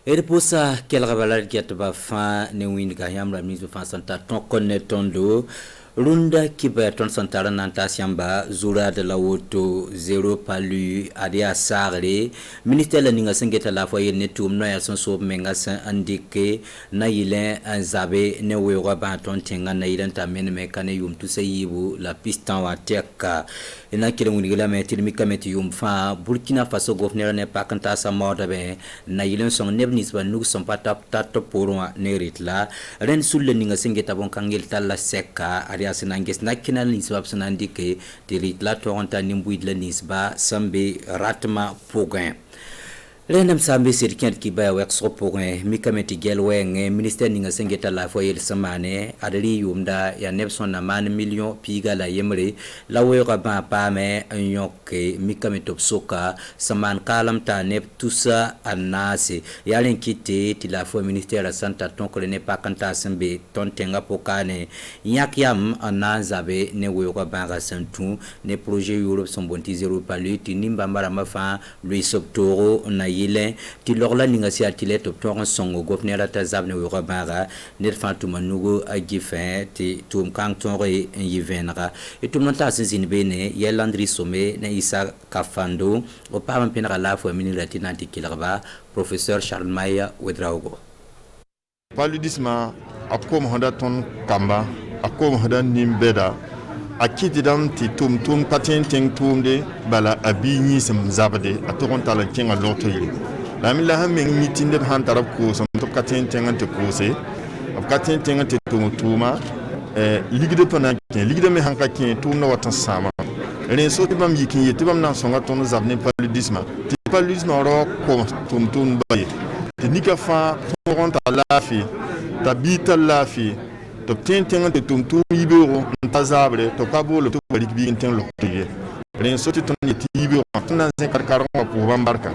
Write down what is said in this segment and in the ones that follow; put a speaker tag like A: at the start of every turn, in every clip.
A: Erposa kelga balar get ba fa ne win ga yamra mi fa santa ton konetondo runda kiba ton santara nanta siamba zura de la woto zero palu adia sagre ministère la ninga sengeta la foyer netum no ya son so menga san andike na yile zabe ne we ba ton tenga na yile ta men me kane yum tu seyibu la pistan wa teka ina kire ngi la metir mi kameti yum fa Burkina Faso gouverneur ne pa kanta sa morda be na yile son nebnis ba nu son patap tato pour ne ritla ren sul le ninga sengeta bon kangel talla seka aria nanges nakina nisba sanandike tirit la toronta nimbuid la nisba sambe ratma pogain renam sambe sirkian ki ba wax pogain mi kameti gelwenge ministère ninga sengeta la foyer samane adali yumda ya nepson na man million piga la yemre la wera ba pa me nyoke mi kametop soka saman kalam ta nep tusa anase yalen kite ti la foyer ministère la santa ton ko ne pa kanta sambe ton tenga pokane yak yam anazabe ne wera ba ga santu ne projet Europe son bonti zero palu ti nimba mara mafa lui soptoro na yile ti lorla ninga si atile top toron songo gouverneur ta zabne wera ba ne fantu manugo agifen ti tum kang tonre yivenra et tout monta sin bene yelandri sommet na isa kafando o pa mpena la fo minirati nanti kilaba professeur Charles Maya Wedraogo
B: paludisme akom handa ton kamba akom handa nimbeda akididam ti tum patin ting tumde bala abini sam zabade atoron tala kinga lotoyi la mi la hamen mitinde han tarab ko sam to katin tingante ko se ab katin tingante tuma ligde pana ligde me hanka kin tumna watan sama ren so tibam yikin yitibam nan songa ton zabne paludisme ti paludisme ro ko tum baye ti nika fa toron tala lafi tabita lafi to tintin te tum ibero ntazabre to kabolo to balik bi tin lo tiye ren so ti ton ibero tan zin karkaron pour bambarka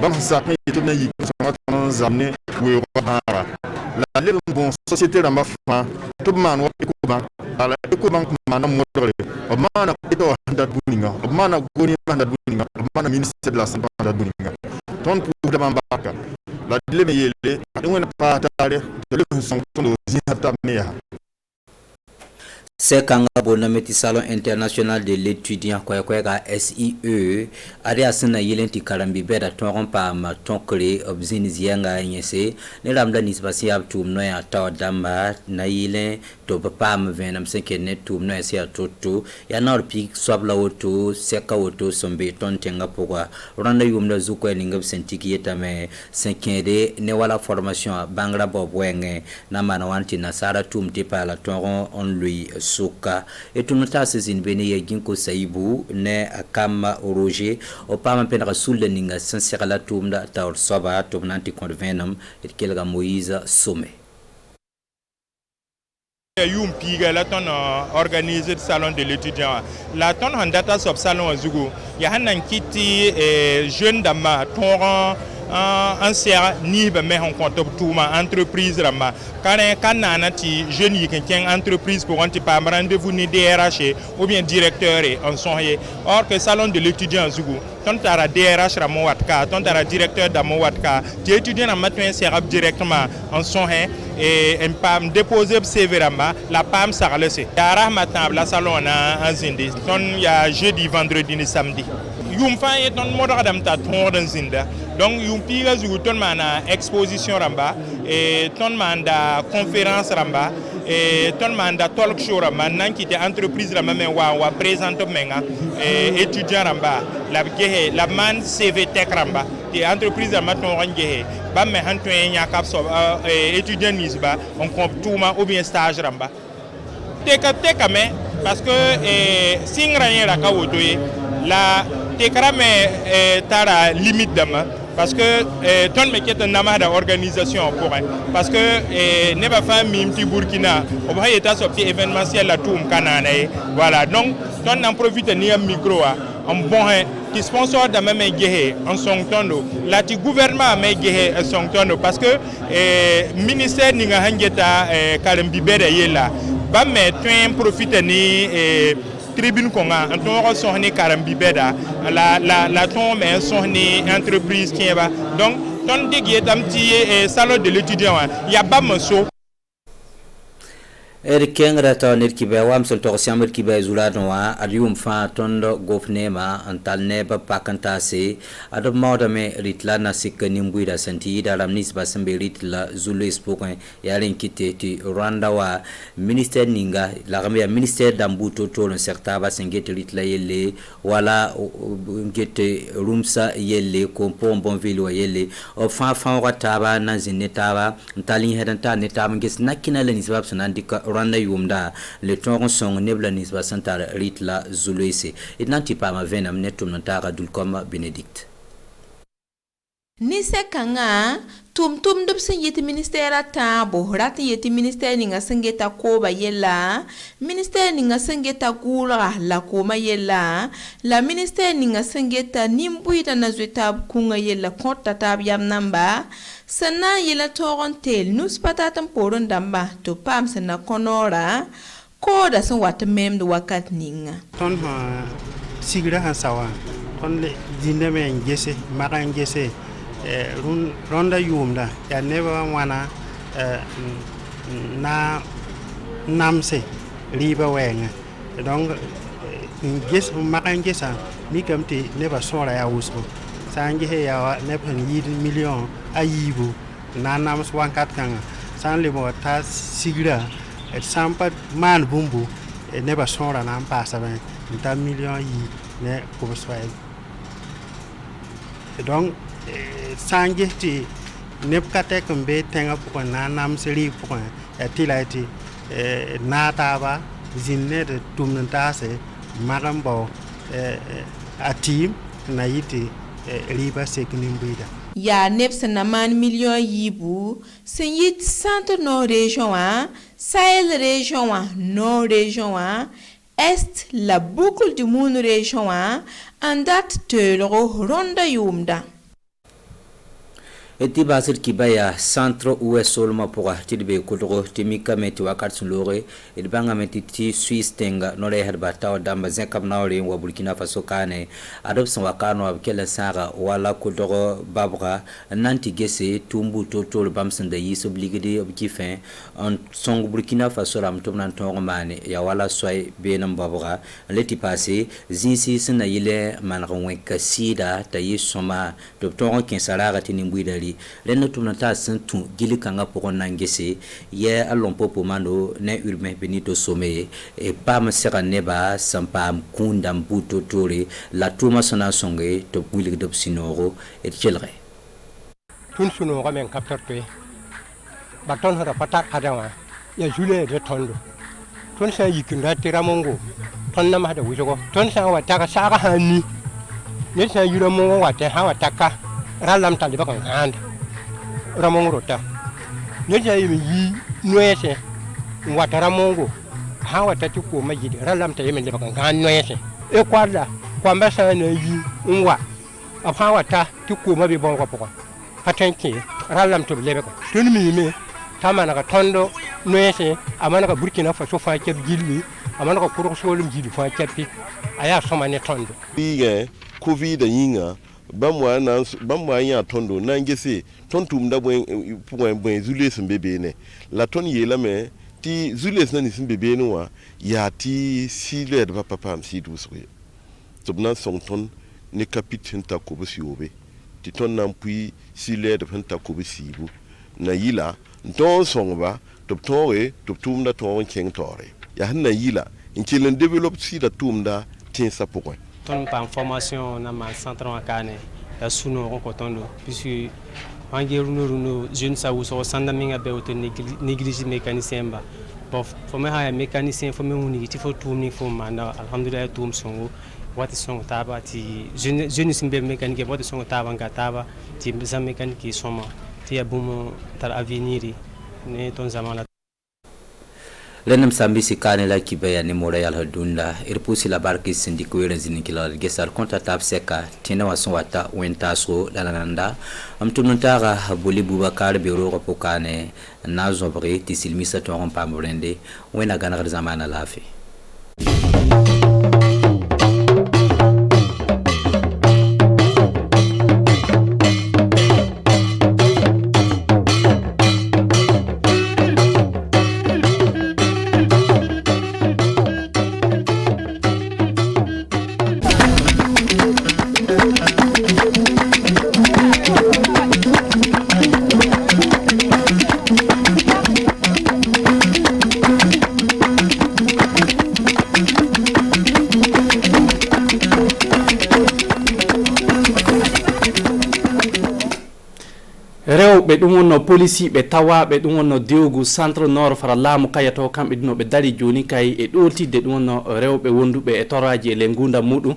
B: bam sa pe to na yi songa ton zabne we wara la le bon société la mafa to man wa ko bank ala ko bank man modore o man ko handa buninga o man goni handa buninga o man ministère de la santé handa buninga ton pour de bambarka la le me yele ngone pa tare to le son ton zihata meya.
A: C'est quand bonameti salon international de l'étudiant quoi SIE ari asana yelenti karambi beda ton pa ma ton kle obzini zianga nyese ne ramda nisbasi ab tum no ya taw damba na yile to papa me venam seke ne tum no ya toto ya nor pi swabla woto seka woto sombe ton tenga pokwa randa yumna zuko ninga sentiki yeta me senkede ne wala formation bangra bob wenge na mana wanti na sara tum te pa la ton on lui soka et tout nota sezin bene ya ginko saibu ne akama roger o pama pena sulle ninga sincère la tumda taur soba tum nanti convenam et kelga Moïse Somme
C: yum piga la ton organisé salon de l'étudiant la ton handata sub salon azugo ya hanan kiti jeune dama ton en serre ni be me on compte tout ma entreprise rama quand nanati jeune yi ken entreprise pour anti pa rendez-vous ni DRH ou bien directeur et en son or que salon de l'étudiant zugu ton tara DRH ramo watka ton tara directeur damo watka ti étudiant en matin serre directement en son et en pam déposer CV rama la pam ça laisser dara matin la salon en zindi ton ya jeudi vendredi ni samedi yum fa et ton modadam ta ton dans zinda donc yum piga zugu ton mana exposition ramba et ton manda conférence ramba et ton manda talk show ramba nan qui te entreprise ramba men wa présente menga et étudiant ramba la gehe la man CV tech ramba et entreprise ramba ton rangehe ba me hanto nya kap so étudiant nisba on compte tout ma ou bien stage ramba teka me parce que singra yen ka wotoye la tekrame tara limite dama parce que ton me ket namada organisation pour parce que ne ba fa mimti Burkina o ba yeta so événementiel la toum kanana voilà donc ton en profite ni un micro en bon qui sponsor da même gehe en son tondo la ti gouvernement me gehe son tondo parce que ministère ni nga hangeta kalembi bede yela ba me tun profite ni tribune konga on sohni karambi beda la ton mais sohni entreprise qui va donc ton digi tam ti salon de l'étudiant ya ba maso
A: kengra ta nerkibe wam son to siamir kibe zulado wa adium fa tondo gofnema antal neba pakanta se ado mawda me ritla na sikani mbuida santi dalam nisba sembe ritla zulu spoken yaren kiteti Rwanda wa ministère ninga la gamia ministère dambuto to le secteur sengete ritla yelle wala ngete rumsa yelle ko bon ville yelle o fa wataba na zinetaba ntali hedanta netaba nges nakina le nisba sanandika Rwanda yumda le tongon song nebla nisba santar ritla zuluise idnanti pa ma venam netum nantara dulkoma Benedict
D: Nise kanga tum dub sen yeti ministère ta bo rat yeti ministère ninga sengeta ko ba yella ministère ninga sengeta gula la ko ma yella la ministère ninga sengeta nimbuita na zweta kunga yella konta tab yam namba sana yela torontel nus patatan poron damba to pam sana konora ko da son wat mem do wakat ninga
E: ton ha sigira ha sawa ton le dinde me ngese maka ngese ronda yumda ya neba wana na namse riba wenga donc nges maka ngesa mi kamti neba sora ya usbo sangi he ya nepan yid million ayibu na nams wankat kanga san le mo ta sigira sampa man bumbu neba sora na pasa ben ta million yi ne ko swai donc sangi ti nepkate kumbe tenga ko na nam seri ko tilati na taba zinne de tumnta se magambo atim na yiti riba seknimbida
D: ya neps na man million yibu sen yit centre nord région a Sahel région a nord région a est la boucle du monde région a en date de Ronda yumda
A: eti basir kibaya centre ouest solma pour tilbe kodro timika meti wakat sulore idbanga meti ti Swiss tenga nore herba taw damba zenkam nawre wa Burkina Faso kane adoption wakano abkela sara wala kodro babra nanti gese tumbu totol bamsen da yis obligé obkifin en song Burkina Faso ram tomnan tongmane ya wala soy benam babra leti passé zinsi sina yile manronwe kasida tayi soma docteur kinsara tinimbuida leno tumnata sentu gili kanga pour nangese ye alompo pomando ne urbain benito somé et pam sera neba sampa kunda mbuto tore la tuma sona songe to bulik dop sinoro et chelre
F: tun suno men kaptorte baton hara patak adawa ya jule de tondo tun sa yikinda tiramongo ton nam hada wujogo ton sa wataka saka hani ne sa yuramongo wate ha wataka ralam taliba kan hand ramongo rota ne jayi mi yi noese wata ramongo ha wata tuko majidi ralam ta yemen liba kan noese e kwada kwamba sa na yi nwa apa wata tuko mabi bon ko poko patenki ralam to lebe ko tun mi me tamana ka tondo noese amana ka Burkina Faso fa ke gilli amana ka kuro solum gilli fa kepi aya soma ne tondo
G: biga covid yinga bamwa ya tondo na ngese tontum da bwen zules mbebe ne la ton yela me ti zules na nisim bebe ne wa ya ti sile de papa am si duswe tobna son ton ne capitaine ta ko bosiobe ti ton nan puis sile de penta ko bosibu na yila don sonba tobtore tobtum da ton ken tore ya hanna yila inkilen develop si da tumda tin sa pourquoi
H: ton par formation na ma centre wakane ya suno ko tondo puisque wangeru no jeune sa wuso sanda minga be auto négligé mécanicien ba bon formé ha mécanicien formé woni ti fo tumni fo manda alhamdulillah tum songo wati songo taba ti jeune simbe mécanique wati songo taba ngataba ti za mécanique soma ti abumo tar avenir ne ton zamana
A: lenam sambisi kane la kibaya ni moral hadunda irpusi la barki sindiko yerenzini kila gesar konta tap seka tina wason wata wentaso lananda amtununtara boli bubakar biro ko pokane nazobre tisilmisa to on pambrende wena ganar zamana lafi
I: rewɓe ɗum wonno policiɓe tawaɓe ɗum wonno dewgu centre nord fara laamu kayato kamɓe ɗum ɓe dari joni kay e ɗoltidde ɗum wonno rewɓe wonduɓe e toraji e le gundam muɗum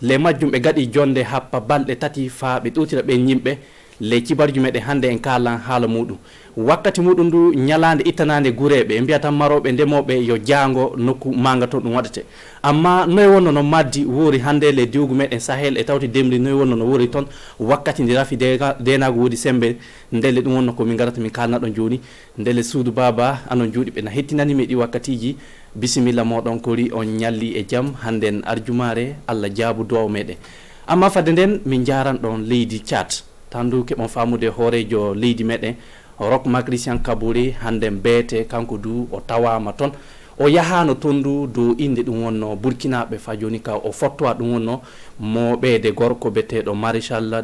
I: le majjum ɓe gaɗi jonde happa balɗe tati fa ɓe ɗotira ɓen yimɓe le cibarju meɗen hannde en kalan haala muɗum wakkati muɗum ndu ñalande ittanande guureɓe e mbiyata maroɓe ndemoɓe yo jango nokku manga to ɗum waɗete amma noy wonno no maddi woori hannde le diwgu meɗen sahel e tawti demri noy wonno no woori toon wakkati ndi rafi denago woodi sembe ndele ɗum wonno komin garata min kalna ɗon joni ndele suudu baba anon juuɗi ɓe na hettinanimi ɗi wakkatiji bisimilla moɗon kori on ñalli e jaam hannden arjumare Allah jaabu duwaw meɗen amma fadde nden min jaran ɗon leydi Tchad tandu keɓon famude hoorejo leydi meɗen Roch Marc Christian Kabouré hande beete kanko du o tawama ton o yahano tondu do inde ɗum wonno burkinaɓe fa joni ka o fottowa ɗum wonno mo ɓeede gorko beteɗo maréchal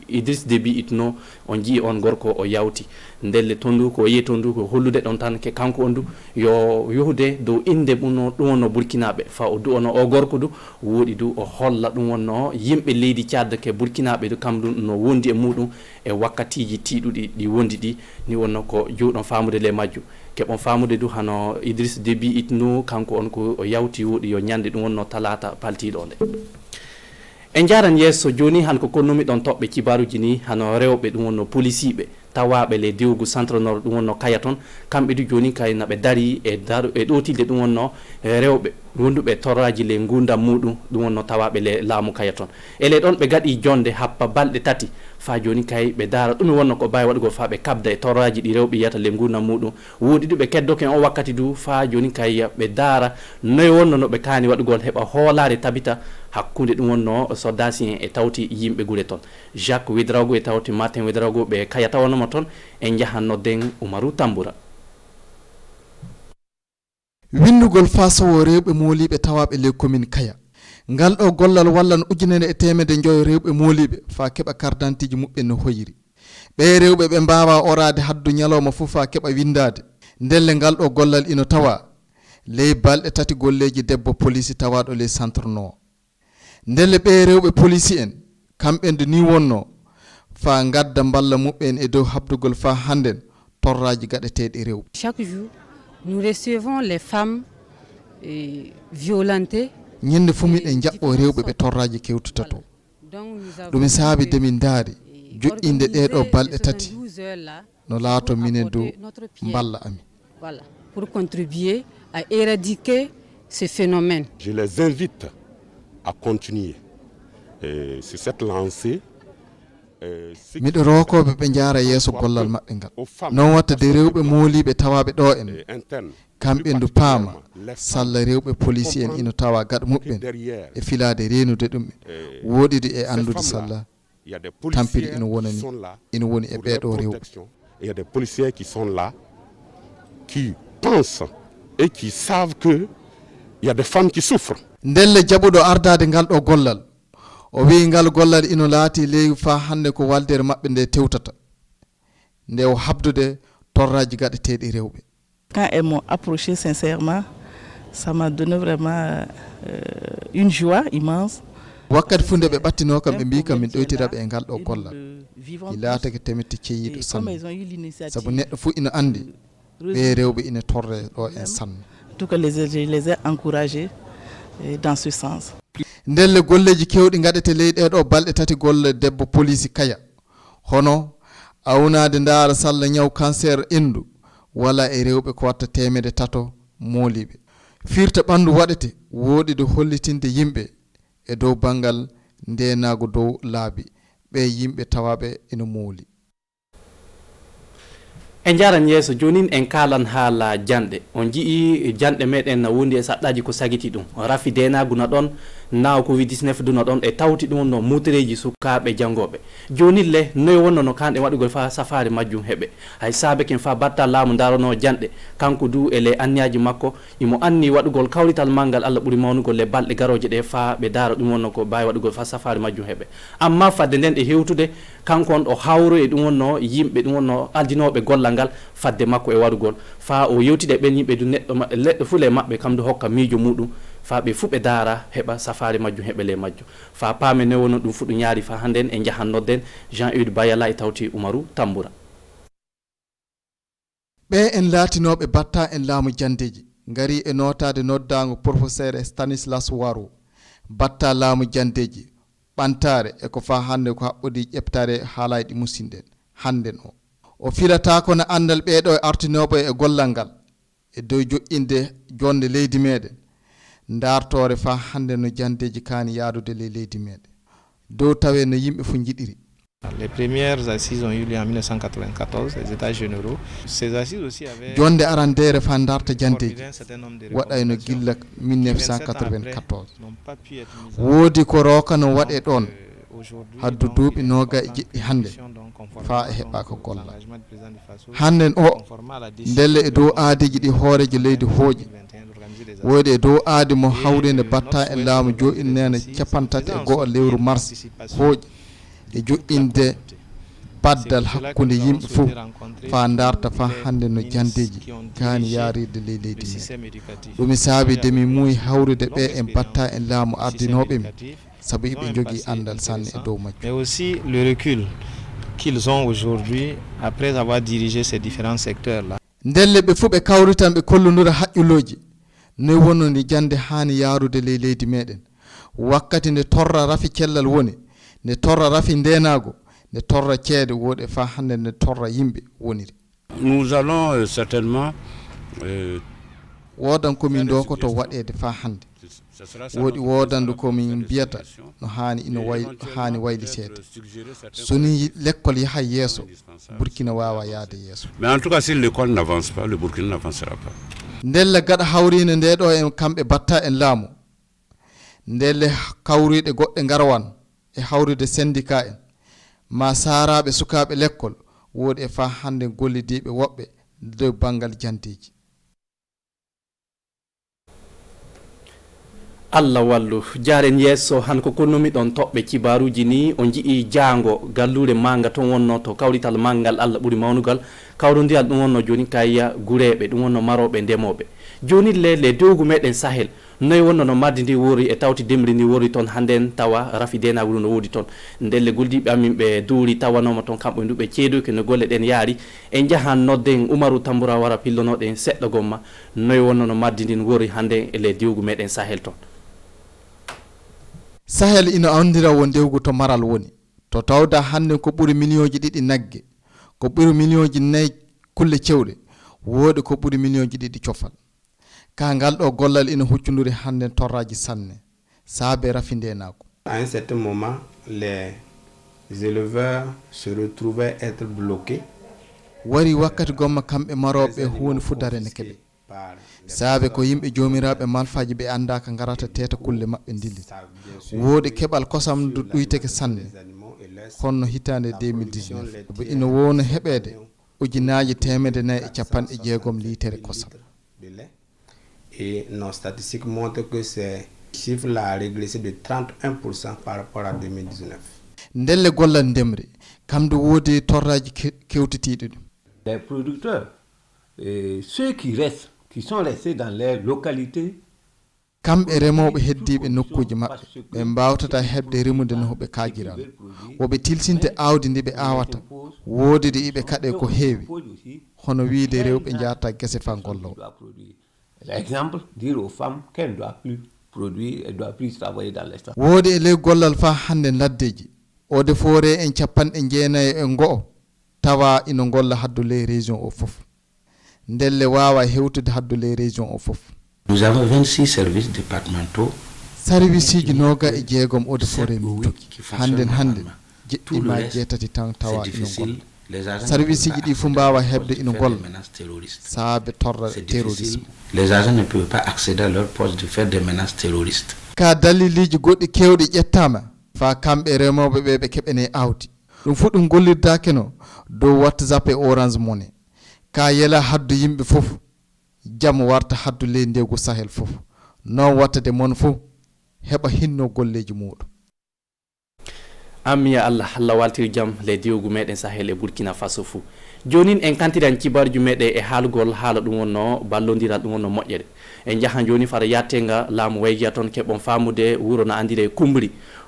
I: Idriss Déby Itno on jii on gorko o yawti ndelle tondu ko yehi tondu ko hollude ɗon tan ke kanko on du yo yohude dow inde ɗum wonno burkinaɓe fa o du ono o gorko du woɗi du o holla ɗum wonno yimɓe leydi Tchad ke burkinaɓe du kam ɗum no wondi e muɗum e wakkatiji tiɗuɗi ɗi wondi ɗi ni wonno ko juuɗon famude le majju keɓon famude du hano Idriss Déby Itno kanko on ko o yawti woɗi yo ñande ɗum wonno talata paltiɗo nde en jaran yesso joni han ko konnumi ɗon toɓɓe cibaruji ni hano rewɓe ɗum wonno policiɓe tawaɓe le dewgu centre nord ɗum wonno kaya ton kamɓe du joni kay naɓe dari e ɗotilde ɗum wonno rewɓe wonduɓe torraji le gundam muɗum ɗum wonno tawaɓe le laamu kaya ton ele ɗon ɓe gaɗi jonde happa balɗe tati fa joni kay ɓe daara ɗum wonno ko bawi waɗugol fa ɓe kabda e torraji ɗi rewɓe yiyata le gundam muɗum woodi ɗu ɓe keddoke o wakkati du fa joni kay ɓe daara noy wonno no ɓe kaani waɗugol heɓa hoolare tabita hakkude ɗum wonno soldasien e tawti yimɓe guure ton Jacques Ouédraogo e tawti Martin Ouédraogo ɓe kaya tawanoma ton en jahanno den Oumarou Tamboura
J: windugol fasowo rewɓe mooliɓe tawaɓe le commune Kaya ngal ɗo gollal wallan ujunere e temedde joyo rewɓe mooliɓe fa keɓa cardantiji muɓɓe no hoyiri ɓe rewɓe ɓe mbawa orade haddu ñalawma fof fa keɓa windade ndelle ngal ɗo gollal ino tawa ley balɗe tati golleji debbo police tawaɗo ley centre nord ndelle ɓe rewɓe police en kamɓe nde ni wonno fa gadda balla muɓɓen e dow habdugol fa hannden torraji gaɗeteɗe rewɓe.
K: Chaque jour nous recevons les femmes violentées.
J: ñande fof miɗen jaɓɓo rewɓe ɓe torraji kewtuta to ɗum saabi demin daari joƴƴinde ɗeɗo balɗe tati no laato minen dow balla amin.
K: Voilà, pour contribuer à éradiquer ce phénomène.
L: Je les invite à continuer sur cette lancée.
J: miɗo rokoɓe ɓe jaara yeeso gollal maɓɓe ngal non watta de rewɓe mooliɓe tawaɓe ɗo en kamɓe ndu paama salla rewɓe police en ino tawa gaɗa muɓɓen e filade renude ɗumɓe woɗide e andude salla tampiri ino woni e ɓeɗo rewɓe.
L: Il y a des policiers qui sont là qui pensent et qui savent que il y a des femmes qui souffrent.
J: ndelle jaɓuɗo ardade ngal ɗo gollal o wi ngal gollal ino laati ley fa hande ko waldere maɓɓe nde tewtata nde o habdude torraji gaɗeteɗi rewɓe.
M: Quand elles m'ont approché sincèrement, ça m'a donné vraiment une joie immense.
J: wakkati funde ɓe ɓattino kam ɓe mbi kam min ɗoytiraɓe e ngal ɗo gollal i laatake temetti ceeyiɗo sanne saabu neɗɗo fuu ina andi ɓe rewɓe ina torre ɗo en sanne.
M: En tout cas je les ai encouragés dans ce sens.
J: ndelle golleji kewɗi gaɗete ley ɗeɗo balɗe tati golle debbo police Kaya hono awnade ndaara salla ñaw cancer endu wala e rewɓe ko watta temedde tato mooliɓe firta ɓandu waɗete woɗide hollitinde yimɓe e dow bangal ndenago dow laabi ɓe yimɓe tawaɓe ina mooli.
I: en jaran yeeso jonin en kalan haala janɗe on jii janɗe meɗen na wondi e saɗɗaji ko sagiti ɗum rafi denagu na ɗon naw covid-19 duna ɗon e tawti ɗum no mutereji sukaɓe jangoɓe joni le noy wonno no kanɗe waɗugol fa safari majjum heɓe hay saabe ken fa batta laamu darono janɗe kanko du ele anniyaji makko imo anni waɗugol kawrital mangal Allah ɓuuri mawnugol le balɗe garoje ɗe fa ɓe daro ɗum wonno ko bawi waɗugol fa safari majjum heɓe amma fadde nden e hewtude kanko on o hawro e ɗum wonno yimɓe ɗum wonno aldinoɓe gollal ngal fadde makko e waɗugol fa o yewtide ɓen yimɓe du neɗɗo leɗɗo fule maɓɓe kam du hokka miijo muɗum fa ɓe fuu ɓe daara heɓa safari majjum heɓe le majjum fa paame ne wono ɗum fu ɗum yaari fa hannden e jahan nodden Jean-Hugues Bayala e tawti Oumarou Tamboura.
J: ɓe en laatinoɓe batta en laamu jandeji ngari e notade noddago professeur Stanislas Waro batta laamu jandeji ɓantare e ko fa hande ko haɓɓodi ƴeftare haalayɗi musidɗen hannden o filata kono andal ɓeeɗo e artinoɓe e gollal ngal e dow joƴƴinde jonde leydi meɗen dartore fa hande no jandeji kaani yaadude leydi meɗen dow tawe no yimɓe fu jiɗiri.
N: Les premières assises ont eu lieu en 1994, les États généraux. Ces assises aussi avaient...
J: jonde arandere fa darta jandeji waɗayno gilla 1994 woodi ko rokano waɗe ɗon haddu duuɓi noga e jiɗɗi hande fa e heɓa ko golla hannden o ndelle e dow aadiji ɗi hooreji leydi hooƴi woodi e dow aadi mo hawrinde batta e laamu joƴinnene 31 lewru mars hooƴi e joƴƴinde baddal hakkunde yimɓe fof fa darta fa hande no jandeji kaani yaaride leydi men ɗum saabi de mi muuyi hawrude ɓe en batta en laamu ardinoɓe mi sabu iɓe jogii andal sanne e dow majju.
N: Mais aussi le recul qu'ils ont aujourd'hui après avoir dirigé ces différents secteurs là.
J: ndelle ɓe fof ɓe kawritan ɓe kollonira haƴƴuloji noy wonno jande haani yaarude leydi meɗen wakkati nde torra rafi cellal woni ne torra rafi ndenago ne torra ceede woɗe fa hande ne torra yimɓe woniri.
L: Nous allons certainement
J: wodan komin dokoto waɗede fa hande woɗi wodande komin mbiyata no haani ino haani waylitede soni l'école yaha yeeso Burkina wawa yaade yeeso.
L: Mais en tout cas si l'école n'avance pas, le Burkina n'avancera pas.
J: ndelle gaɗa hawrine nde ɗo en kamɓe batta en laamu ndelle kawriɗe goɗɗe garwan e hawride syndicat en ma saraɓe sukaɓe l'école woodi e fa hande gollidiɓe woɓɓe dow bangal janteji.
I: Allah wallu jaren yesso han ko konnomi ɗon toɓɓe kibaruji ni o jii jango gallure manga ton wonno to kawrital mangal Allah ɓuuri mawnugal kawrodiyal ɗum wonno joni kayya gureɓe ɗum wonno maroɓe ndemoɓe joni le dewgu meɗen Sahel noy wonno no maddi ndi wori e tawti demri ndi wori ton handen tawa rafi denaguru no wodi ton ndelle goldiɓe amin ɓe duuri tawanoma ton kamɓe nduɓe ceedoyke no golle ɗen yaari en jahan nodden Umaru Tamboura wara pillonoɗen seɗɗo gomma noy wonno no maddi ndi wori hande e le dewgu meɗen Sahel ton.
J: Sahel ina andira won dewgu to maral woni to tawda hande ko ɓuri million ji ɗiɗi nagge ko ɓuri million ji 4 kulle cewɗe woodi ko ɓuri million ji ɗiɗi cofal ka ngal ɗo gollal ina huccunduri hande torraji sanne saabe rafi ndenako.
O: À un certain moment les éleveurs se retrouvaient être bloqués
J: wari wakkati gomma kamɓe maroɓe huwoni fudare ne keɓe saabe ko yimɓe jomiraɓe malfaji ɓe andaka garata teta kulle maɓɓe dillita woodi keɓal kosam du ɗuyteke sanne honno hitande 2019 bo ina wona heɓede ujunnaji 450 litere kosam.
O: Et nos statistiques montrent que ces chiffres-là a régressé de 31% par rapport à 2019.
J: ndelle gollal ndemri kamdu woodi torraji kewtitiɗi ɗum.
P: Les producteurs, ceux qui restent, qui sont restés dans les localités,
J: kamɓe remoɓe heddiɓe nokkuji maɓɓe ɓe mbawtata heɓde remude no ɓe kajirano woɓe tilsinte awdi ndi ɓe awata woodi de iɓe kaɗe ko heewi hono wiide rewɓe jata gese fa gollowo.
P: L'exemple, dire aux femmes qu'elles ne doivent plus produire, elles doivent plus travailler dans l'espace.
J: woodi e ley gollal fa hande laddeji ode foore en capanɗe jeenayi e go'o tawa ina golla haddu ley région o fof ndelle wawa hewtude haddu ley région o fof.
Q: Nous avons 26 services départementaux.
J: Service ji noga e jeegom ode foore min jogi hande jeɗɗima jeetati tan tawa ina golla service ji ɗi fu mbawa hebde ina golla saabe torra terrorisme.
Q: Les agents ne peuvent pas accéder à leur poste de faire des menaces terroristes.
J: ka daliliji goɗɗi kewɗi ƴettama fa kamɓe remoɓe ɓe keɓene awdi ɗum fu ɗum gollirdake no dow WhatsApp e Orange Money ka yela haddu yimɓe fof jam warta haddu ley ndewgu Sahel fof non wattade mon fof heɓa hinno golleji muɗum.
I: amiya Allah waltiri jam le dewgu meɗen Sahel e Burkina Faso fu jonin en kantiran kibarju meɗe e haalugol haala ɗum wonno ballodiral ɗum wonno moƴƴere en jahan joni fara yattenga laamu waygiya toon keɓon famude wuro no andire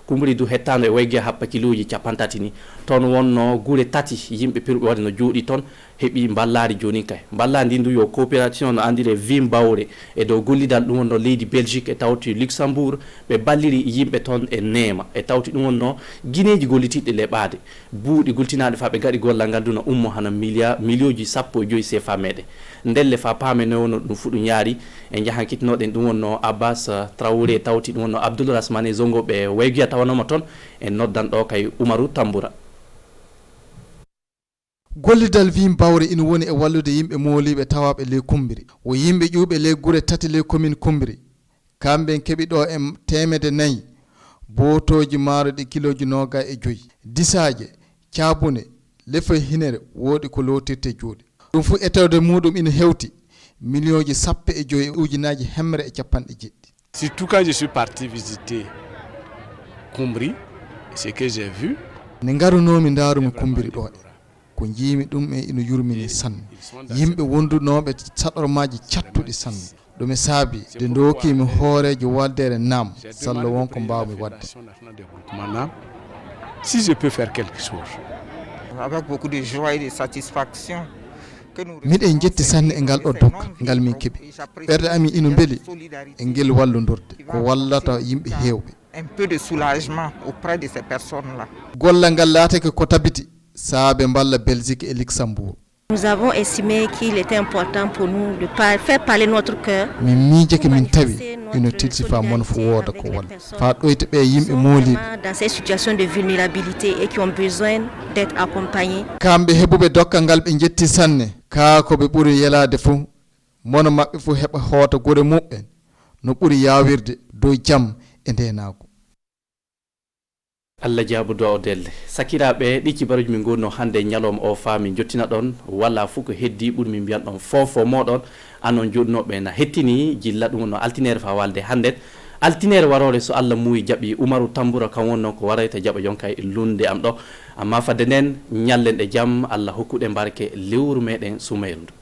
I: kumbri du hettano e waygiya happa kiloji 30 ni ton wonno gure tati yimɓe pirɓe wadde no jooɗi toon heeɓi ballari joni kay balladi ndu yo coopération no andire vim bawre e dow gollidal ɗum wonno leydi Belgique e tawti Luxembourg ɓe balliri yimɓe toon e neema e tawti ɗum wonno guineji gollitiɗɗe leɓade buuɗi gultinaɗe fa ɓe gaɗi gollal ngal duna ummo hana millioji 15 CFA meɗe ndelle fa paame no wonno ɗum fu ɗum yaari e jahan kittinoɗen ɗum wonno Abbas Traoré tawti ɗum wonno Abdoul Rasmane Zongo ɓe wayguya tawanoma toon e noddanɗo kay Umaru Tamboura.
J: gollidal vim bawre ina woni e wallude yimɓe mooliɓe tawaɓe ley kumbiri wo yimɓe ƴuuɓe ley gure tati ley commune kumbiri kamɓe keɓi ɗo e 400 botoji maaro ɗi kiloji 25 disaje caabune lefa hinere woodi ko lotirte juuɗe ɗum fu etewde muɗum ina hewti millioji 15 ujunnaji hemre e capanɗe jeɗɗi.
R: Surtout quand je suis parti visiter Kumbri, ce que j'ai vu
J: ne ngarunomi ndaarumi kumbiri ɗo e ko jiimi ɗum e ina yurmini sanne yimɓe wondunoɓe saɗormaji cattuɗi sanne ɗum e saabi nde dokimi hoorejo waldere nam salla wonko mbawmi wadde.
R: Si je peux faire quelque chose
S: avec beaucoup de joie et de satisfaction.
J: miɗen jetti sanne e ngal ɗo dokka ngal min keeɓi ɓerde ami ina beeli e ngel wallodurde ko wallata yimɓe heewɓe.
S: Un peu de soulagement auprès de ces personnes là.
J: gollal ngal laatake ko tabiti saabe mballa Belgique et Luxembourg.
T: Nous avons estimé qu'il était important pour nous de faire parler notre cœur.
J: min miijake min tawi ina tilsi fa mono fo wooda ko walla fa ɗoyta ɓe yimɓe mooliɓe
T: dans ces situations de vulnérabilité et qui ont besoin d'être accompagnés.
J: kamɓe heɓuɓe dokkal ngal ɓe jetti sanne kaa ko ɓe ɓuri yelade fof mono maɓɓe fof heɓa hoota gure muɓɓen no ɓuri yawirde dow jaam e ndenago.
I: Allah jaabudo o delle sakiraɓe ɗi kibaruji min gonno hande ñalawma o faami jottina ɗon walla fof ko heddi ɓuuri min mbiyan ɗon fofo moɗon anon joɗinoɓe na hettini jilla ɗum no altinere fa walde hande altinere warore so Allah muuyi jaɓi Umaru Tamboura kam wonno ko warayta jaɓa jonka e lunde am ɗo amma fadde nden ñallen ɗe jaam Allah hokkuɗe barke lewru meɗen Soumaïr ndu.